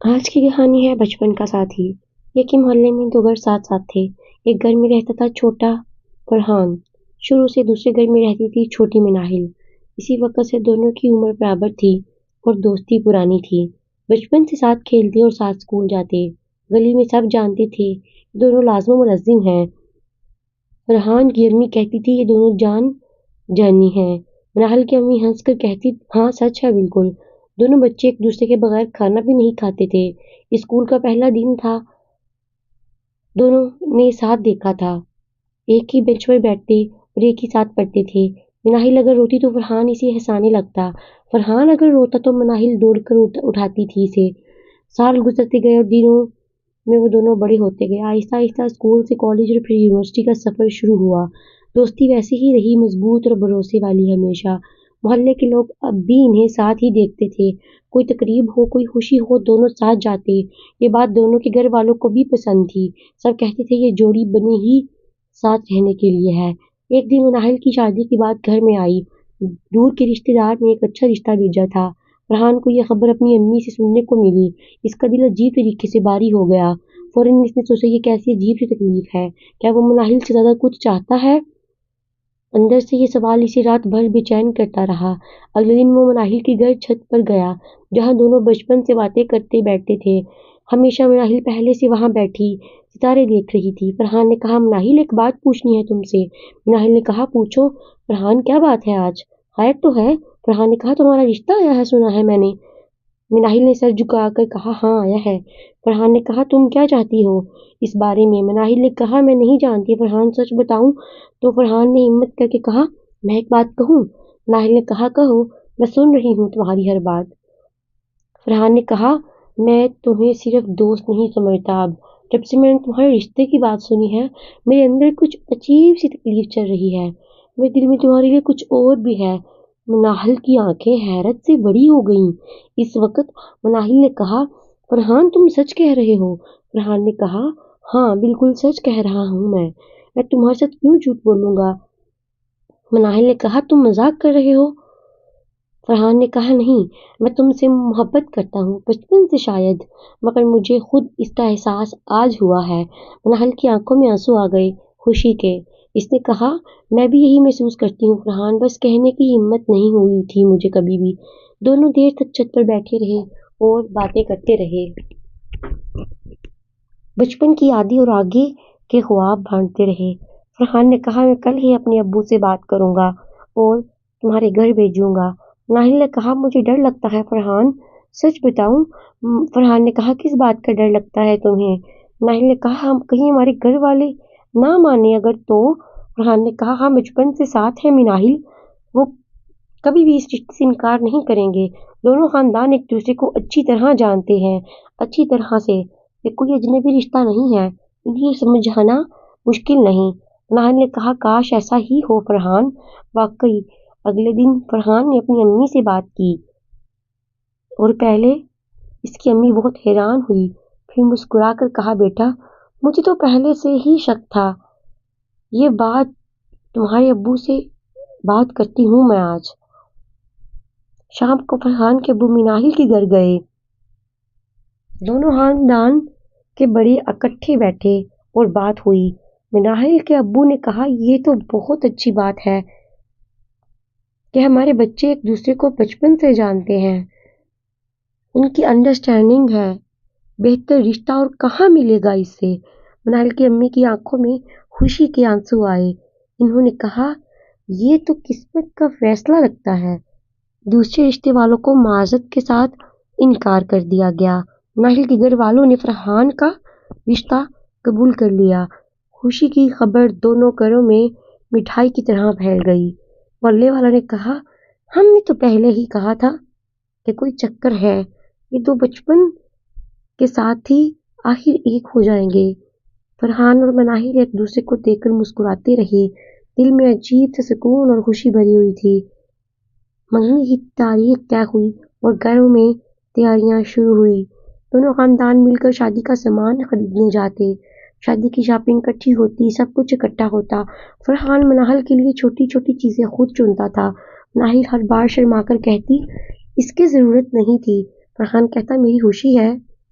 آج کی کہانی ہے بچپن کا ساتھی۔ ایک ہی محلے میں دو گھر ساتھ ساتھ تھے۔ ایک گھر میں رہتا تھا چھوٹا فرحان، شروع سے دوسرے گھر میں رہتی تھی چھوٹی مناہل۔ اسی وقت سے دونوں کی عمر برابر تھی اور دوستی پرانی تھی۔ بچپن سے ساتھ کھیلتے اور ساتھ اسکول جاتے۔ گلی میں سب جانتے تھے دونوں لازم و ملزم ہیں۔ فرحان کی امی کہتی تھی یہ دونوں جان جانی ہیں۔ مناہل کی امی ہنس کر کہتی ہاں سچ ہے بالکل۔ دونوں بچے ایک دوسرے کے بغیر کھانا بھی نہیں کھاتے تھے۔ اسکول کا پہلا دن تھا، دونوں نے ساتھ دیکھا تھا۔ ایک ہی بینچ پر بیٹھتے اور ایک ہی ساتھ پڑھتے تھے۔ مناہل اگر روتی تو فرحان اسے ہنسانے لگتا۔ فرحان اگر روتا تو مناہل دوڑ کر اٹھاتی تھی اسے۔ سال گزرتے گئے اور دنوں میں وہ دونوں بڑے ہوتے گئے۔ آہستہ آہستہ اسکول سے کالج اور پھر یونیورسٹی کا سفر شروع ہوا۔ دوستی ویسے ہی رہی مضبوط اور بھروسے والی ہمیشہ۔ محلے کے لوگ اب بھی انہیں ساتھ ہی دیکھتے تھے۔ کوئی تقریب ہو، کوئی خوشی ہو، دونوں ساتھ جاتے۔ یہ بات دونوں کے گھر والوں کو بھی پسند تھی۔ سب کہتے تھے یہ جوڑی بنے ہی ساتھ رہنے کے لیے ہے۔ ایک دن مناہل کی شادی کی بات گھر میں آئی۔ دور کے رشتے دار نے ایک اچھا رشتہ بھیجا تھا۔ فرحان کو یہ خبر اپنی امی سے سننے کو ملی۔ اس کا دل عجیب طریقے سے باری ہو گیا۔ فوراً اس نے سوچا یہ کیسی عجیب سی تکلیف ہے، کیا وہ مناہل سے زیادہ کچھ چاہتا ہے؟ اندر سے یہ سوال اسے رات بھر بے چین کرتا رہا۔ اگلے دن وہ مناہل کے گھر چھت پر گیا جہاں دونوں بچپن سے باتیں کرتے بیٹھتے تھے۔ ہمیشہ مناہل پہلے سے وہاں بیٹھی ستارے دیکھ رہی تھی۔ فرحان نے کہا مناہل ایک بات پوچھنی ہے تم سے۔ مناہل نے کہا پوچھو۔ فرحان کیا بات ہے آج؟ خیر تو ہے؟ فرحان نے کہا تمہارا رشتہ آیا ہے سنا ہے میں نے۔ مناہل نے سر جھکا کر کہا ہاں آیا ہے۔ فرحان نے کہا تم کیا چاہتی ہو اس بارے میں؟ مناہل نے کہا میں نہیں جانتی فرحان سچ بتاؤں تو فرحان نے ہمت کر کے کہا میں ایک بات کہوں؟ مناہل نے کہا کہو، میں سن رہی ہوں تمہاری ہر بات۔ فرحان نے کہا میں تمہیں صرف دوست نہیں سمجھتا اب، جب سے میں نے تمہارے رشتے کی بات سنی ہے میرے اندر کچھ عجیب سی تکلیف چل رہی ہے۔ میرے دل میں تمہارے لیے کچھ اور بھی ہے۔ مناہل کی آنکھیں حیرت سے بڑی ہو گئیں۔ اس وقت مناہل نے کہا فرحان تم سچ کہہ رہے ہو؟ فرحان نے کہا ہاں بالکل سچ کہہ رہا ہوں میں تمہارے ساتھ کیوں جھوٹ بولوں گا؟ مناہل نے کہا تم مذاق کر رہے ہو؟ فرحان نے کہا نہیں، میں تم سے محبت کرتا ہوں بچپن سے شاید، مگر مجھے خود اس کا احساس آج ہوا ہے۔ مناہل کی آنکھوں میں آنسو آ گئے خوشی کے۔ اس نے کہا میں بھی یہی محسوس کرتی ہوں فرحان، بس کہنے کی ہمت نہیں ہوئی تھی مجھے کبھی بھی۔ دونوں دیر تک چھت پر بیٹھے رہے اور باتیں کرتے رہے۔ بچپن کی یادیں اور آگے کے خواب بانٹتے رہے۔ فرحان نے کہا میں کل ہی اپنے ابو سے بات کروں گا اور تمہارے گھر بھیجوں گا۔ مناہل نے کہا مجھے ڈر لگتا ہے فرحان، سچ بتاؤں؟ فرحان نے کہا کس بات کا ڈر لگتا ہے تمہیں؟ مناہل نے کہا کہیں ہمارے گھر والے نہ مانے اگر تو؟ فرحان نے کہا ہاں بچپن سے ساتھ ہے مناہل، وہ کبھی بھی اس رشتے سے انکار نہیں کریں گے۔ دونوں خاندان ایک دوسرے کو اچھی طرح جانتے ہیں، اچھی طرح سے، یہ کوئی اجنبی رشتہ نہیں ہے، انہیں سمجھانا مشکل نہیں۔ مناہل نے کہا کاش ایسا ہی ہو فرحان۔ واقعی اگلے دن فرحان نے اپنی امی سے بات کی اور پہلے اس کی امی بہت حیران ہوئی، پھر مسکرا کر کہا بیٹا مجھے تو پہلے سے ہی شک تھا، یہ بات تمہارے ابو سے بات کرتی ہوں میں آج۔ شام کو فرحان کے ابو مناہل کے گھر گئے۔ دونوں خاندان کے بڑے اکٹھے بیٹھے اور بات ہوئی۔ مناہل کے ابو نے کہا یہ تو بہت اچھی بات ہے کہ ہمارے بچے ایک دوسرے کو بچپن سے جانتے ہیں، ان کی انڈرسٹینڈنگ ہے، بہتر رشتہ اور کہاں ملے گا اس سے؟ مناہل کی امی کی آنکھوں میں خوشی کے آنسو آئے۔ انہوں نے کہا یہ تو قسمت کا فیصلہ لگتا ہے۔ دوسرے رشتے والوں کو معذرت کے ساتھ انکار کر دیا گیا۔ مناہل کے گھر والوں نے فرحان کا رشتہ قبول کر لیا۔ خوشی کی خبر دونوں گھروں میں مٹھائی کی طرح پھیل گئی۔ محلے والوں نے کہا ہم نے تو پہلے ہی کہا تھا کہ کوئی چکر ہے، یہ دو بچپن کے ساتھ ہی آخر ایک ہو جائیں گے۔ فرحان اور مناہل ایک دوسرے کو دیکھ کر مسکراتے رہے، دل میں عجیب سا سکون اور خوشی بھری ہوئی تھی۔ منگنی کی تاریخ طے ہوئی اور گھروں میں تیاریاں شروع ہوئی۔ دونوں خاندان مل کر شادی کا سامان خریدنے جاتے، شادی کی شاپنگ اکٹھی ہوتی، سب کچھ اکٹھا ہوتا۔ فرحان مناہل کے لیے چھوٹی چھوٹی چیزیں خود چنتا تھا۔ مناہل ہر بار شرما کر کہتی اس کی ضرورت نہیں تھی۔ فرحان کہتا میری خوشی ہے